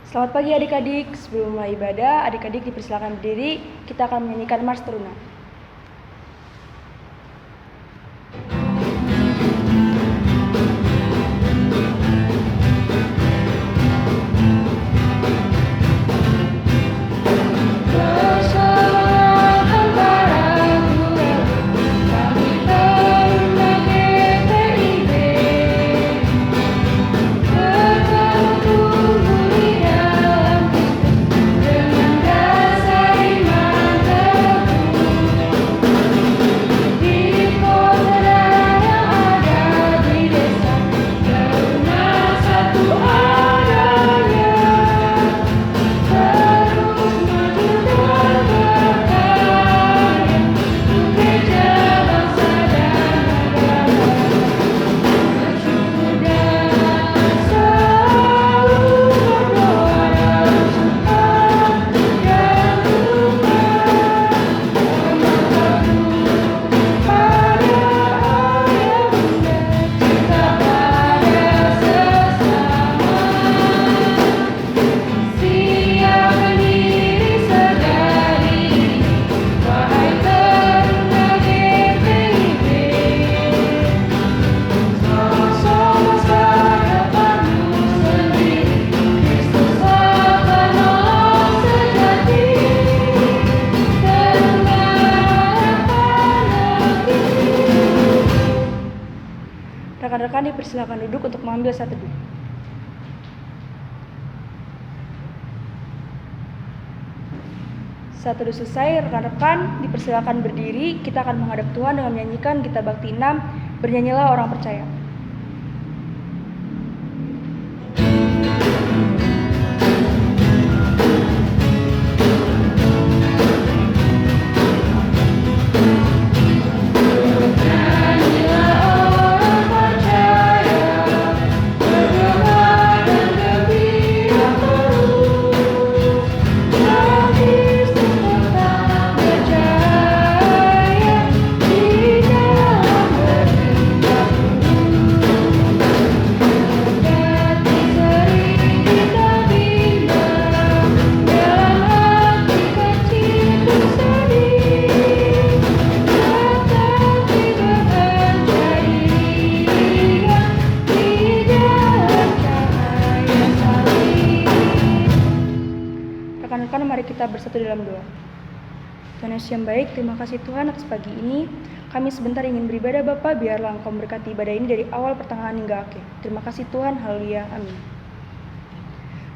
Selamat pagi adik-adik. Sebelum mulai ibadah, adik-adik dipersilakan berdiri. Kita akan menyanyikan Mars Teruna. Rekan-rekan dipersilakan duduk untuk mengambil saat teduh. Saat teduh selesai, rekan-rekan dipersilakan berdiri. Kita akan menghadap Tuhan dengan menyanyikan Gita Bakti 6, Bernyanyilah Orang Percaya. Rekan-rekan, mari kita bersatu dalam doa. Tuhan Yesus yang baik, terima kasih Tuhan atas pagi ini. Kami sebentar ingin beribadah Bapa, biarlah Engkau memberkati ibadah ini dari awal pertengahan hingga akhir. Terima kasih Tuhan, haleluya, amin.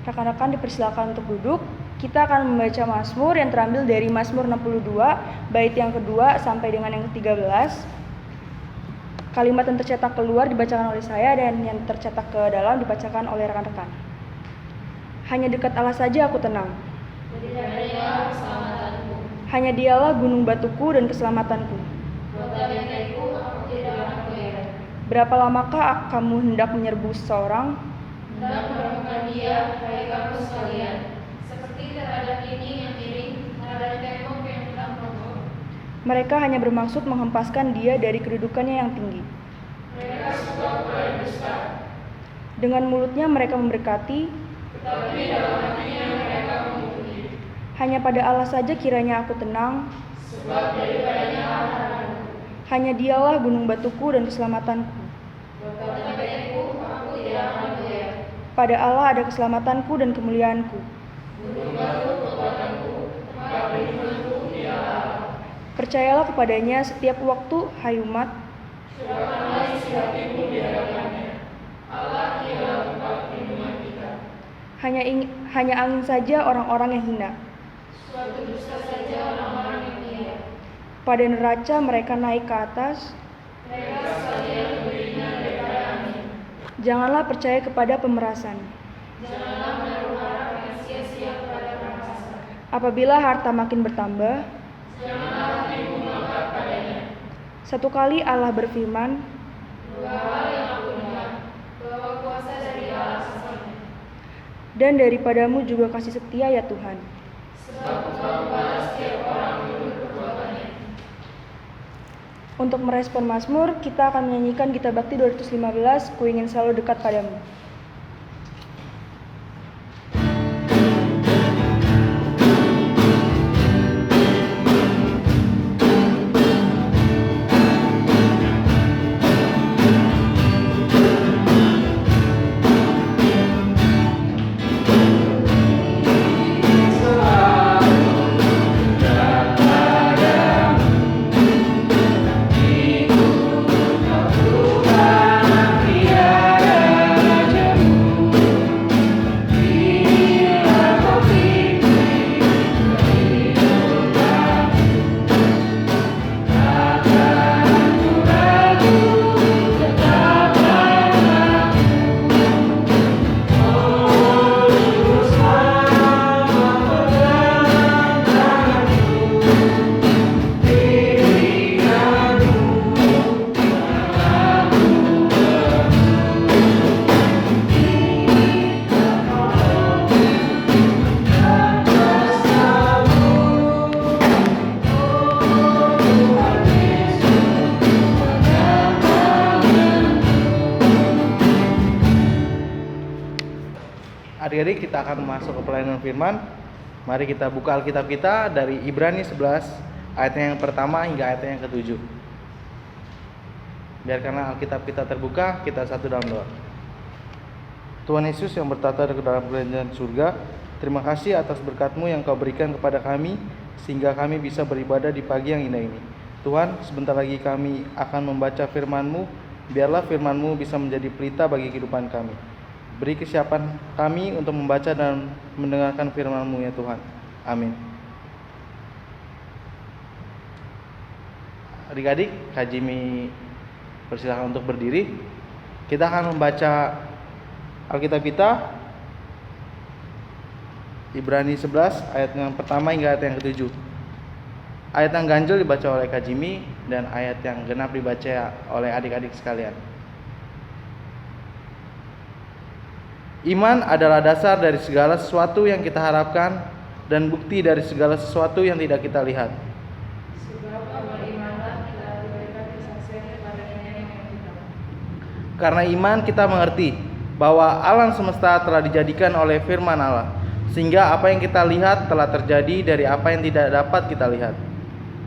Rekan-rekan dipersilakan untuk duduk. Kita akan membaca Mazmur yang terambil dari Mazmur 62, bait yang kedua sampai dengan yang ke-13. Kalimat yang tercetak keluar dibacakan oleh saya dan yang tercetak ke dalam dibacakan oleh rekan-rekan. Hanya dekat Allah saja aku tenang. Hanya Dialah gunung batuku dan keselamatanku. Berapa lamakah kamu hendak menyerbu seseorang? Hendak menemukan dia, hai kamu sekalian, seperti terhadap ini yang miring, terhadap tembok yang hendak roboh. Mereka hanya bermaksud menghempaskan dia dari kedudukannya yang tinggi. Mereka suka berdusta. Dengan mulutnya mereka memberkati, Tetapi dalam hatinya mereka memuji. hanya pada Allah saja kiranya aku tenang. Sebab daripadanya harapanku. Hanya Dialah gunung batuku dan keselamatanku. Berkata baikku, aku tidak akan goyah. Pada Allah ada keselamatanku dan kemuliaanku. Gunung batu kekuatanku, maka perlindunganku tidak Allah. Percayalah kepadanya setiap waktu, hai umat. Serahkanlah isi hatimu di hadapannya. Allah ialah tempat perlindungan kita. Hanya angin saja orang-orang yang hina. Suatu dusta saja orang-orang yang dia. Pada neraca mereka naik ke atas. Mereka sekalian berinya daripada angin. Janganlah percaya kepada pemerasan. Janganlah menaruh harap yang sia-sia kepada perkasa. Apabila harta makin bertambah, Janganlah hatimu melekat padanya. satu kali Allah berfirman, Dua hal yang aku dengar, bahwa kuasa dari Allah sesatnya. dan daripadamu juga kasih setia ya Tuhan. Sebab Engkau membalas setiap orang menurut perbuatannya. Untuk merespon Mazmur, kita akan menyanyikan Gita Bakti 215, Ku Ingin Selalu Dekat Padamu. Adik-adik, kita akan masuk ke pelayanan firman. Mari kita buka Alkitab kita dari Ibrani 11 ayatnya yang pertama hingga ayatnya yang ke-7. Biarkanlah Alkitab kita terbuka, kita satu dalam doa. Tuhan Yesus yang bertata ke dalam kerajaan surga, terima kasih atas berkat-Mu yang Kau berikan kepada kami, sehingga kami bisa beribadah di pagi yang indah ini. Tuhan, sebentar lagi kami akan membaca firman-Mu, biarlah firman-Mu bisa menjadi pelita bagi kehidupan kami. Beri kesiapan kami untuk membaca dan mendengarkan firman-Mu ya Tuhan. Amin. Adik-adik, Kak Jimmy persilakan untuk berdiri. Kita akan membaca Alkitab kita Ibrani 11 ayat yang pertama hingga ayat yang ke-7. Ayat yang ganjil dibaca oleh Kak Jimmy dan ayat yang genap dibaca oleh adik-adik sekalian. Iman adalah dasar dari segala sesuatu yang kita harapkan dan bukti dari segala sesuatu yang tidak kita lihat. Sebab berimanlah kita diberikan kesaksian kepadanya yang kita. Karena iman kita mengerti bahwa alam semesta telah dijadikan oleh firman Allah, sehingga apa yang kita lihat telah terjadi dari apa yang tidak dapat kita lihat.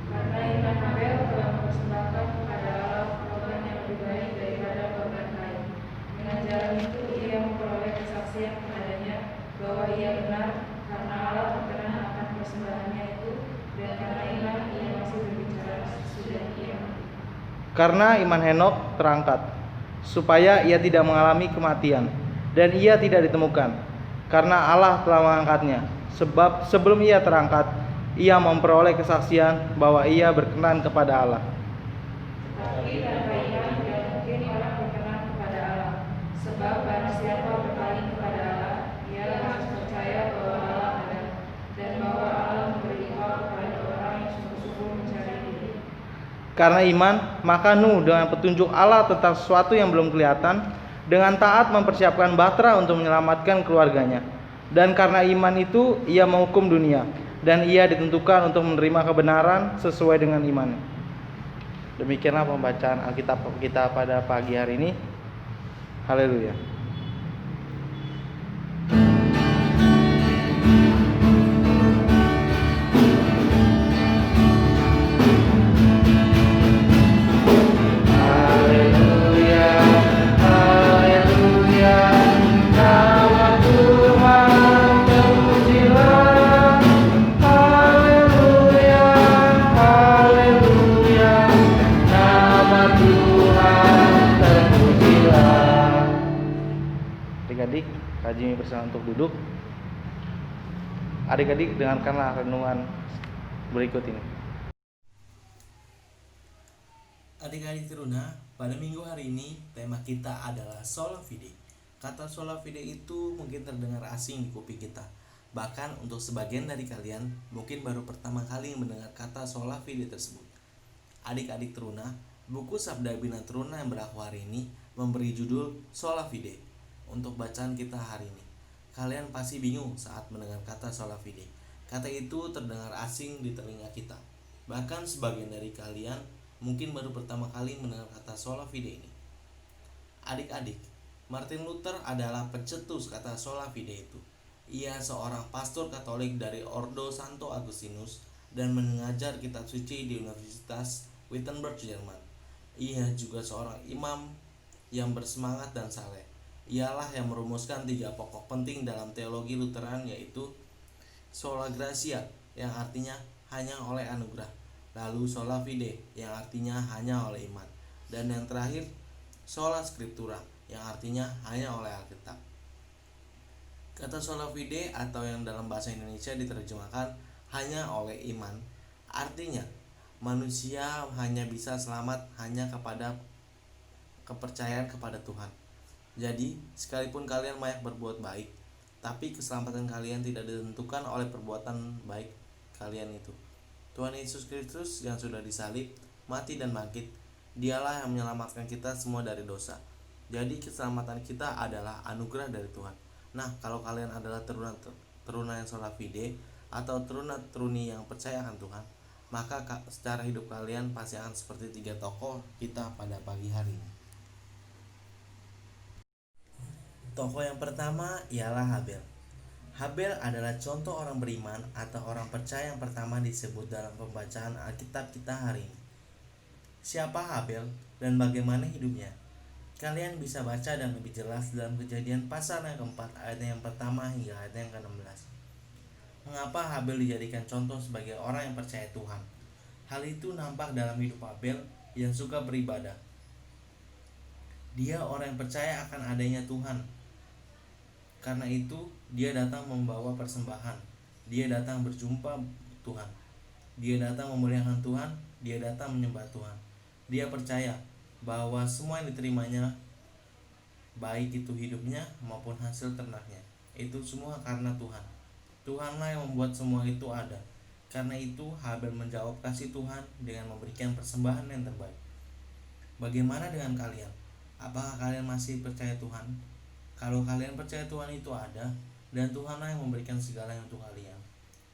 Karena iman Habel telah mempersembahkan kepada Allah korban yang lebih baik daripada korban Kain. Dengan jalan itu ia memperoleh kesaksian kepadanya bahwa ia benar, karena Allah berkenan akan persembahannya itu, dan karena iman ia masih berbicara sesudah ia mati. Karena iman Henok terangkat, supaya ia tidak mengalami kematian, dan ia tidak ditemukan, karena Allah telah mengangkatnya. Sebab sebelum ia terangkat, ia memperoleh kesaksian bahwa ia berkenan kepada Allah. Tetapi tanpa iman tidak mungkin orang berkenan kepada Allah. Sebab barang siapa berpaling kepada Allah, ia harus percaya bahwa Allah ada, dan bahwa Allah memberi upah kepada orang yang sungguh-sungguh mencari Dia. Karena iman, maka Nuh dengan petunjuk Allah tentang sesuatu yang belum kelihatan, dengan taat mempersiapkan bahtera untuk menyelamatkan keluarganya. Dan karena iman itu, ia menghukum dunia, dan ia ditentukan untuk menerima kebenaran sesuai dengan imannya. Demikianlah pembacaan Alkitab kita pada pagi hari ini. Haleluya. Adik-adik, Kak Jimmy bersilakan untuk duduk. Adik-adik, dengarkanlah renungan berikut ini. Adik-adik Teruna, pada minggu hari ini tema kita adalah sola fide. Kata sola fide itu mungkin terdengar asing di kuping kita. Bahkan untuk sebagian dari kalian mungkin baru pertama kali mendengar kata sola fide tersebut. Adik-adik Teruna, buku Sabda Bina Teruna yang berlaku hari ini memberi judul sola fide. Untuk bacaan kita hari ini, kalian pasti bingung saat mendengar kata sola fide. Kata itu terdengar asing di telinga kita. Bahkan sebagian dari kalian mungkin baru pertama kali mendengar kata sola fide ini. Adik-adik, Martin Luther adalah pencetus kata sola fide itu. Ia seorang pastor Katolik dari Ordo Santo Agustinus dan mengajar kitab suci di Universitas Wittenberg, Jerman. Ia juga seorang imam yang bersemangat dan saleh. Ialah yang merumuskan 3 pokok penting dalam teologi Lutheran, yaitu sola gratia yang artinya hanya oleh anugerah, lalu sola fide yang artinya hanya oleh iman, dan yang terakhir sola scriptura yang artinya hanya oleh Alkitab. Kata sola fide atau yang dalam bahasa Indonesia diterjemahkan hanya oleh iman, artinya manusia hanya bisa selamat hanya kepada kepercayaan kepada Tuhan. Jadi, sekalipun kalian banyak berbuat baik, tapi keselamatan kalian tidak ditentukan oleh perbuatan baik kalian itu. Tuhan Yesus Kristus yang sudah disalib, mati dan bangkit, Dialah yang menyelamatkan kita semua dari dosa. Jadi keselamatan kita adalah anugerah dari Tuhan. Nah, kalau kalian adalah teruna yang sola fide atau teruna-teruni yang percaya akan Tuhan, maka secara hidup kalian pasti akan seperti 3 tokoh kita pada pagi hari ini. Tokoh yang pertama ialah Habel. Habel adalah contoh orang beriman atau orang percaya yang pertama disebut dalam pembacaan Alkitab kita hari ini. Siapa Habel dan bagaimana hidupnya? Kalian bisa baca dan lebih jelas dalam Kejadian pasal yang keempat ayat yang pertama hingga ayat yang ke-16. Mengapa Habel dijadikan contoh sebagai orang yang percaya Tuhan? Hal itu nampak dalam hidup Habel yang suka beribadah. Dia orang yang percaya akan adanya Tuhan. Karena itu, dia datang membawa persembahan. Dia datang berjumpa Tuhan. Dia datang memuliakan Tuhan. Dia datang menyembah Tuhan. Dia percaya bahwa semua yang diterimanya, baik itu hidupnya maupun hasil ternaknya, itu semua karena Tuhan. Tuhanlah yang membuat semua itu ada. Karena itu, Habel menjawab kasih Tuhan dengan memberikan persembahan yang terbaik. Bagaimana dengan kalian? Apakah kalian masih percaya Tuhan? Kalau kalian percaya Tuhan itu ada, dan Tuhanlah yang memberikan segalanya untuk kalian,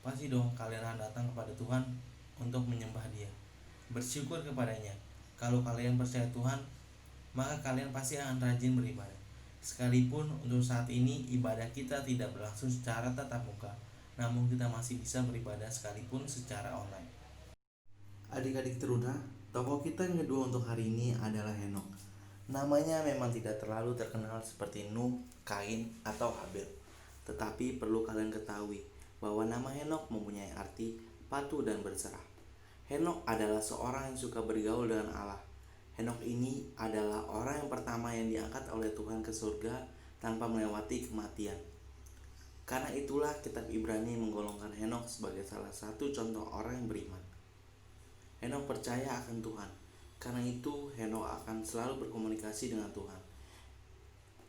pasti dong kalian akan datang kepada Tuhan untuk menyembah Dia, bersyukur kepadanya. Kalau kalian percaya Tuhan, maka kalian pasti akan rajin beribadah. Sekalipun untuk saat ini ibadah kita tidak berlangsung secara tatap muka, namun kita masih bisa beribadah sekalipun secara online. Adik-adik teruna, tokoh kita yang kedua untuk hari ini adalah Henokh. Namanya memang tidak terlalu terkenal seperti Nuh, Kain, atau Habel. Tetapi perlu kalian ketahui bahwa nama Henokh mempunyai arti patuh dan berserah. Henokh adalah seorang yang suka bergaul dengan Allah. Henokh ini adalah orang yang pertama yang diangkat oleh Tuhan ke surga tanpa melewati kematian. Karena itulah kitab Ibrani menggolongkan Henokh sebagai salah satu contoh orang yang beriman. Henokh percaya akan Tuhan. Karena itu Henokh akan selalu berkomunikasi dengan Tuhan.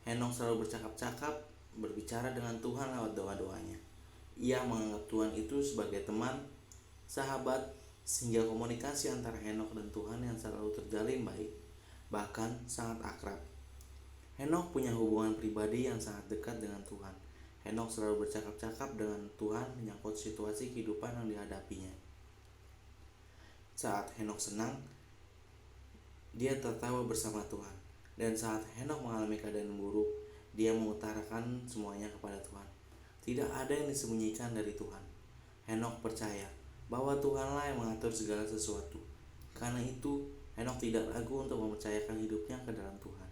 Henokh selalu bercakap-cakap, berbicara dengan Tuhan lewat doa-doanya. Ia menganggap Tuhan itu sebagai teman, sahabat, sehingga komunikasi antara Henokh dan Tuhan yang selalu terjalin baik, bahkan sangat akrab. Henokh punya hubungan pribadi yang sangat dekat dengan Tuhan. Henokh selalu bercakap-cakap dengan Tuhan menyangkut situasi kehidupan yang dihadapinya. Saat Henokh senang, dia tertawa bersama Tuhan. Dan saat Henokh mengalami keadaan buruk, dia mengutarakan semuanya kepada Tuhan. Tidak ada yang disembunyikan dari Tuhan. Henokh percaya bahwa Tuhanlah yang mengatur segala sesuatu. Karena itu, Henokh tidak ragu untuk mempercayakan hidupnya ke dalam Tuhan.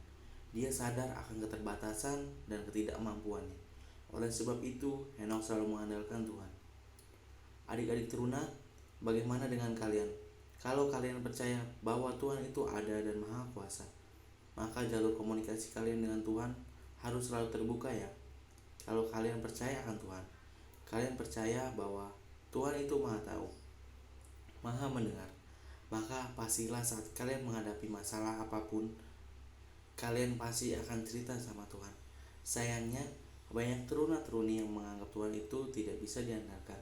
Dia sadar akan keterbatasan dan ketidakmampuannya. Oleh sebab itu, Henokh selalu mengandalkan Tuhan. Adik-adik teruna, bagaimana dengan kalian? Kalau kalian percaya bahwa Tuhan itu ada dan maha kuasa, maka jalur komunikasi kalian dengan Tuhan harus selalu terbuka ya. Kalau kalian percaya akan Tuhan, kalian percaya bahwa Tuhan itu maha tahu, maha mendengar, maka pastilah saat kalian menghadapi masalah apapun, kalian pasti akan cerita sama Tuhan. Sayangnya, banyak teruna-teruni yang menganggap Tuhan itu tidak bisa diandalkan,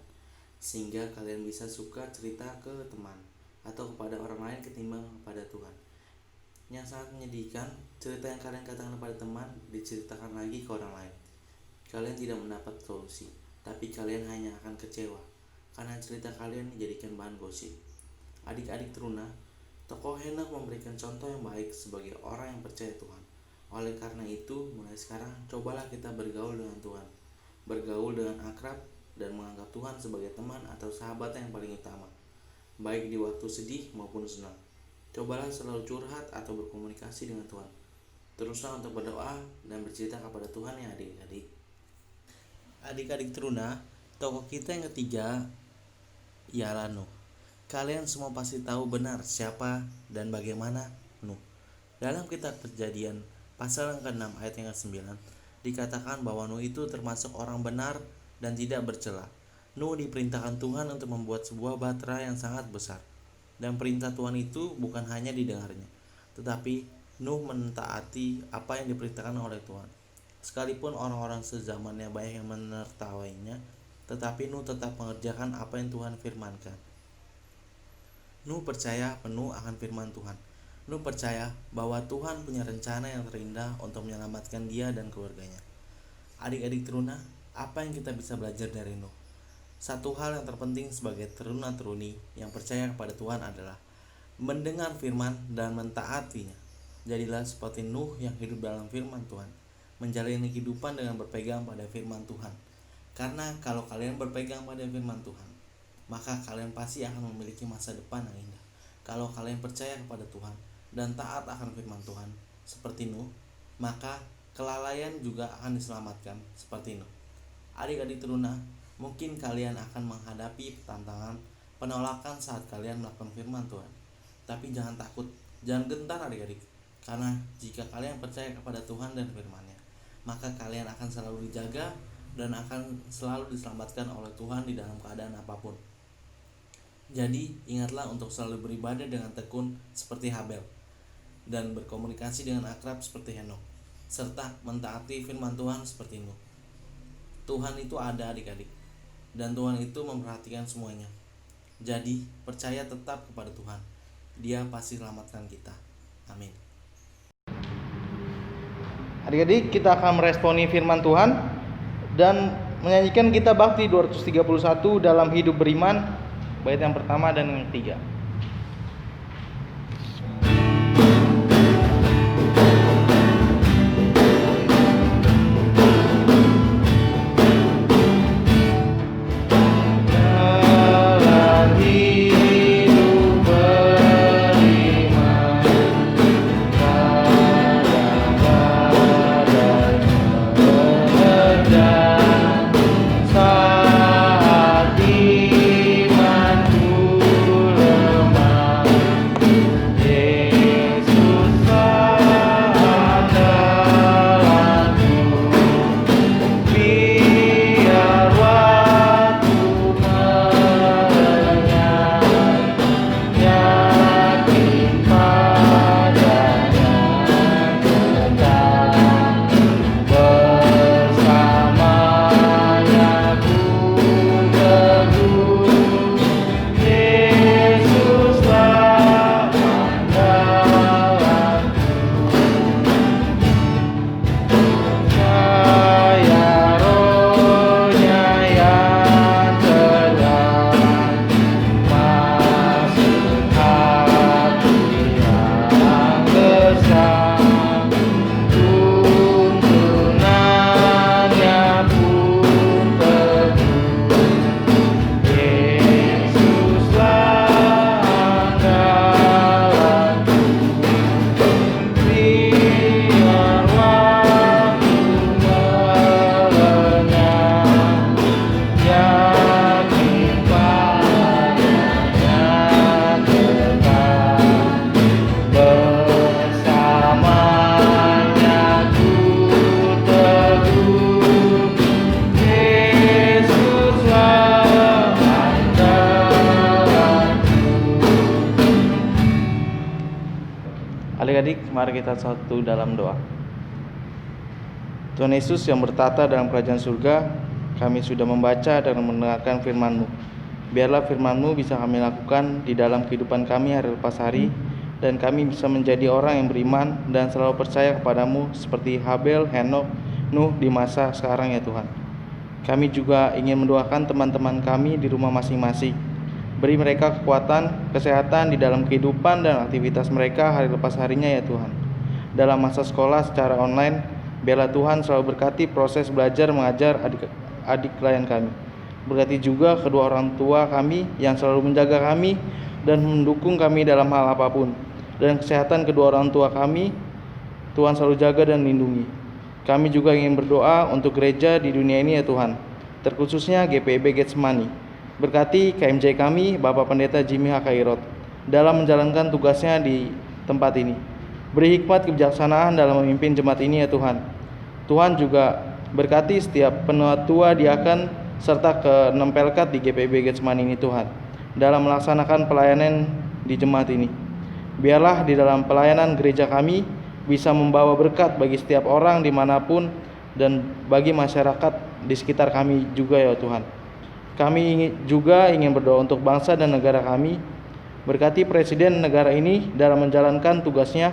sehingga kalian bisa suka cerita ke teman atau kepada orang lain ketimbang kepada Tuhan. Yang sangat menyedihkan, cerita yang kalian katakan kepada teman diceritakan lagi ke orang lain. Kalian tidak mendapat solusi, tapi kalian hanya akan kecewa karena cerita kalian dijadikan bahan gosip. Adik-adik teruna, tokoh Henokh memberikan contoh yang baik sebagai orang yang percaya Tuhan. Oleh karena itu, mulai sekarang cobalah kita bergaul dengan Tuhan, bergaul dengan akrab, dan menganggap Tuhan sebagai teman atau sahabat yang paling utama, baik di waktu sedih maupun senang. Cobalah selalu curhat atau berkomunikasi dengan Tuhan. Teruslah untuk berdoa dan bercerita kepada Tuhan ya adik-adik. Adik-adik teruna, tokoh kita yang ketiga ialah Nuh. Kalian semua pasti tahu benar siapa dan bagaimana Nuh. Dalam kitab Kejadian pasal yang ke-6 ayat yang ke-9 dikatakan bahwa Nuh itu termasuk orang benar dan tidak bercela. Nuh diperintahkan Tuhan untuk membuat sebuah bahtera yang sangat besar. Dan perintah Tuhan itu bukan hanya didengarnya, tetapi Nuh mentaati apa yang diperintahkan oleh Tuhan. Sekalipun orang-orang sezamannya banyak yang menertawainya, tetapi Nuh tetap mengerjakan apa yang Tuhan firmankan. Nuh percaya penuh akan firman Tuhan. Nuh percaya bahwa Tuhan punya rencana yang terindah untuk menyelamatkan dia dan keluarganya. Adik-adik teruna, apa yang kita bisa belajar dari Nuh? Satu hal yang terpenting sebagai teruna-teruni yang percaya kepada Tuhan adalah mendengar firman dan mentaatinya. Jadilah seperti Nuh yang hidup dalam firman Tuhan. menjalani kehidupan dengan berpegang pada firman Tuhan. Karena kalau kalian berpegang pada firman Tuhan, maka kalian pasti akan memiliki masa depan yang indah. Kalau kalian percaya kepada Tuhan dan taat akan firman Tuhan seperti Nuh, maka kelalaian juga akan diselamatkan seperti Nuh. Adik-adik teruna, mungkin kalian akan menghadapi tantangan penolakan saat kalian melakukan firman Tuhan. Tapi jangan takut, jangan gentar adik-adik. Karena jika kalian percaya kepada Tuhan dan firman-Nya, maka kalian akan selalu dijaga dan akan selalu diselamatkan oleh Tuhan di dalam keadaan apapun. Jadi ingatlah untuk selalu beribadah dengan tekun seperti Habel, dan berkomunikasi dengan akrab seperti Henokh, serta mentaati firman Tuhan seperti Nuh. Tuhan itu ada adik-adik, dan Tuhan itu memperhatikan semuanya. Jadi percaya tetap kepada Tuhan, Dia pasti selamatkan kita. Amin. Adik-adik, kita akan meresponi firman Tuhan dan menyanyikan kita bakti 231 dalam hidup beriman, bait yang pertama dan yang ketiga. Adik-adik, mari kita satu dalam doa. Tuhan Yesus yang bertata dalam kerajaan surga, kami sudah membaca dan mendengarkan firman-Mu. Biarlah firman-Mu bisa kami lakukan di dalam kehidupan kami hari lepas hari, dan kami bisa menjadi orang yang beriman dan selalu percaya kepadamu seperti Habel, Henokh, Nuh di masa sekarang ya Tuhan. Kami juga ingin mendoakan teman-teman kami di rumah masing-masing. Beri mereka kekuatan, kesehatan di dalam kehidupan dan aktivitas mereka hari lepas harinya ya Tuhan. Dalam masa sekolah secara online, biarlah Tuhan selalu berkati proses belajar mengajar adik klien kami. Berkati juga kedua orang tua kami yang selalu menjaga kami dan mendukung kami dalam hal apapun. Dan kesehatan kedua orang tua kami, Tuhan selalu jaga dan lindungi. Kami juga ingin berdoa untuk gereja di dunia ini ya Tuhan, terkhususnya GPIB Getsemani. Berkati KMJ kami, Bapak Pendeta Jimmy H. Kairot, dalam menjalankan tugasnya di tempat ini. Beri hikmat kebijaksanaan dalam memimpin jemaat ini ya Tuhan. Tuhan juga berkati setiap penatua diaken serta ke-6 pelkat di GPIB Getsemani ini Tuhan, dalam melaksanakan pelayanan di jemaat ini. Biarlah di dalam pelayanan gereja kami bisa membawa berkat bagi setiap orang dimanapun dan bagi masyarakat di sekitar kami juga ya Tuhan. Kami juga ingin berdoa untuk bangsa dan negara kami. Berkati Presiden negara ini dalam menjalankan tugasnya,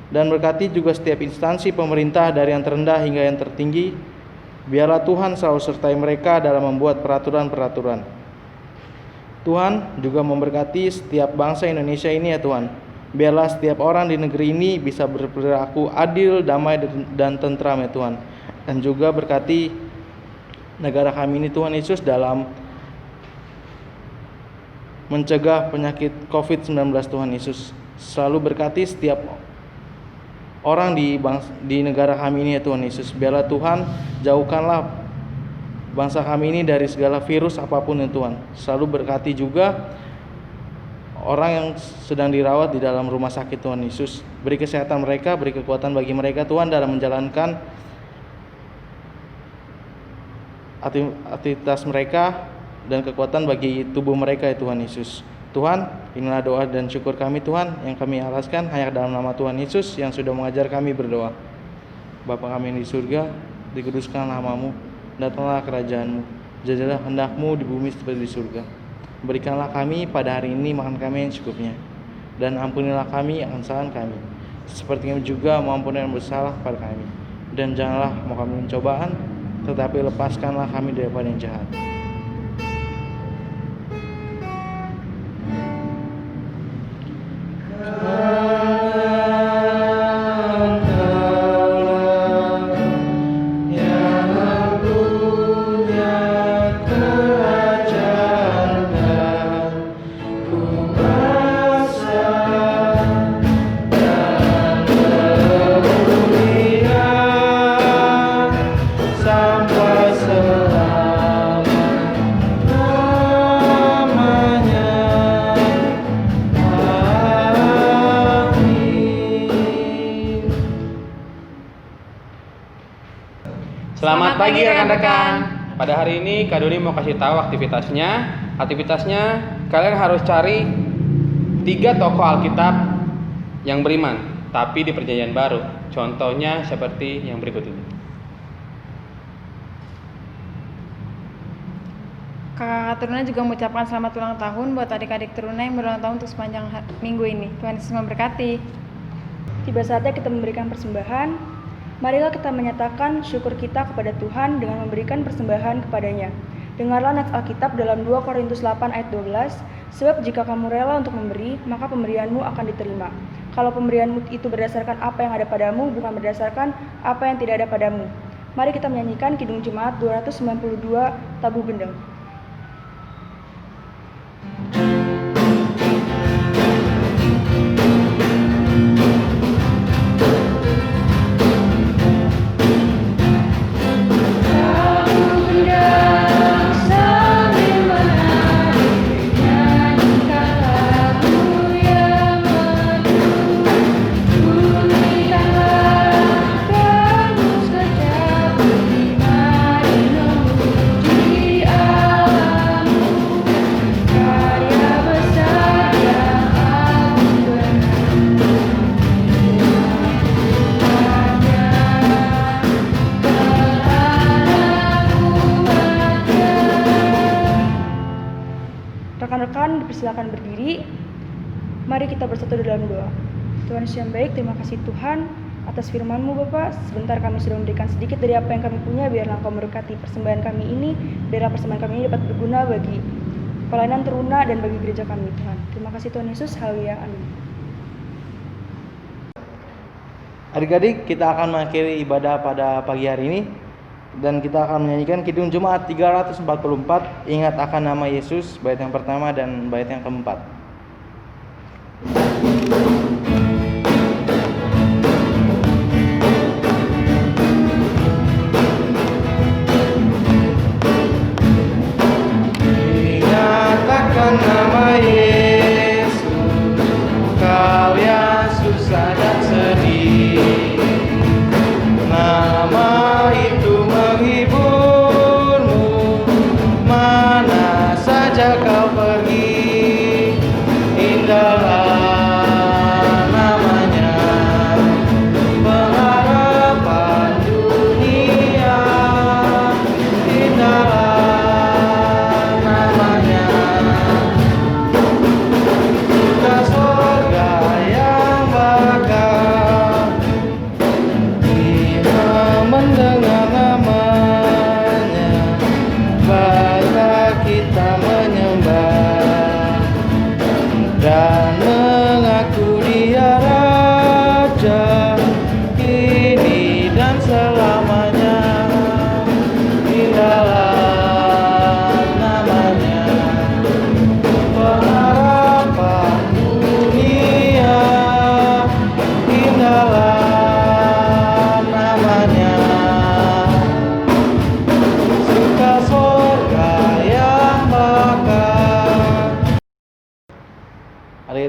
dan berkati juga setiap instansi pemerintah dari yang terendah hingga yang tertinggi. Biarlah Tuhan selalu sertai mereka dalam membuat peraturan-peraturan. Tuhan juga memberkati setiap bangsa Indonesia ini ya Tuhan. Biarlah setiap orang di negeri ini bisa berperilaku adil, damai, dan tentram ya Tuhan. Dan juga berkati negara kami ini Tuhan Yesus dalam mencegah penyakit COVID-19 Tuhan Yesus. Selalu berkati setiap orang di negara kami ini ya Tuhan Yesus. Biarlah Tuhan jauhkanlah bangsa kami ini dari segala virus apapun ya Tuhan. Selalu berkati juga orang yang sedang dirawat di dalam rumah sakit Tuhan Yesus. Beri kesehatan mereka, beri kekuatan bagi mereka Tuhan dalam menjalankan aktivitas mereka, dan kekuatan bagi tubuh mereka ya Tuhan Yesus. Tuhan, inilah doa dan syukur kami Tuhan yang kami alaskan hanya dalam nama Tuhan Yesus yang sudah mengajar kami berdoa. Bapa kami yang di surga, dikuduskanlah namamu, datanglah kerajaanmu, jadilah kehendak-Mu di bumi seperti di surga. Berikanlah kami pada hari ini makan kami yang secukupnya, dan ampunilah kami akan kesalahan kami, seperti kami juga mengampuni yang bersalah kepada kami. Dan janganlah mau kami mencobaan, tetapi lepaskanlah kami daripada yang jahat. Selamat pagi rekan-rekan. Pada hari ini Kak Doni mau kasih tahu aktivitasnya. Aktivitasnya kalian harus cari 3 tokoh Alkitab yang beriman, tapi di Perjanjian Baru. Contohnya seperti yang berikut ini. Kakak Teruna juga mengucapkan selamat ulang tahun buat adik-adik Teruna yang berulang tahun untuk sepanjang minggu ini. Tuhan Yesus memberkati. Tiba saatnya kita memberikan persembahan. Marilah kita menyatakan syukur kita kepada Tuhan dengan memberikan persembahan kepadanya. Dengarlah nats Alkitab dalam 2 Korintus 8 ayat 12, sebab jika kamu rela untuk memberi, maka pemberianmu akan diterima. Kalau pemberianmu itu berdasarkan apa yang ada padamu, bukan berdasarkan apa yang tidak ada padamu. Mari kita menyanyikan Kidung Jemaat 292 Tabuh Gendeng. Rekan-rekan dipersilakan berdiri. Mari kita bersatu dalam doa. Tuhan Yesus yang baik, terima kasih Tuhan atas firman-Mu Bapa. Sebentar kami sudah memberikan sedikit dari apa yang kami punya. Biarlah Engkau memberkati persembahan kami ini. Biarlah persembahan kami ini dapat berguna bagi pelayanan Teruna dan bagi gereja kami Tuhan. Terima kasih Tuhan Yesus. Haleluya. Amin. Adik-adik, kita akan mengakhiri ibadah pada pagi hari ini, dan kita akan menyanyikan Kidung Jemaat 344, Ingat akan nama Yesus, bait yang pertama dan bait yang keempat. Ingat akan nama Yesus, kau yang susah dan sedih. Nama itu menghiburmu, mana saja kau pergi.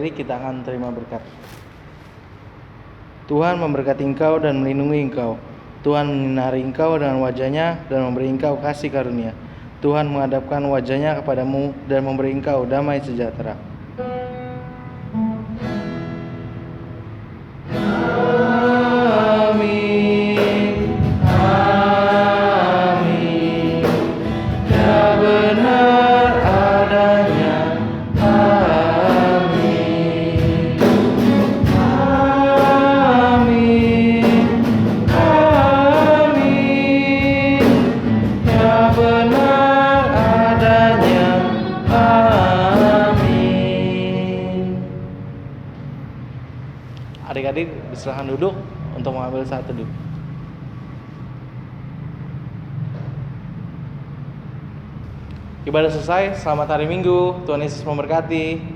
berdiri, kita akan terima berkat. Tuhan memberkati engkau dan melindungi engkau. Tuhan menyinari engkau dengan wajah-Nya dan memberi engkau kasih karunia. Tuhan menghadapkan wajah-Nya kepadamu dan memberi engkau damai sejahtera. Amin. Amin. Ya benar adanya. Amin. Amin. Amin. Ya benar adanya. Amin. Adik-adik disilahkan duduk untuk mengambil saat teduh. Ibadah selesai, selamat hari Minggu. Tuhan Yesus memberkati.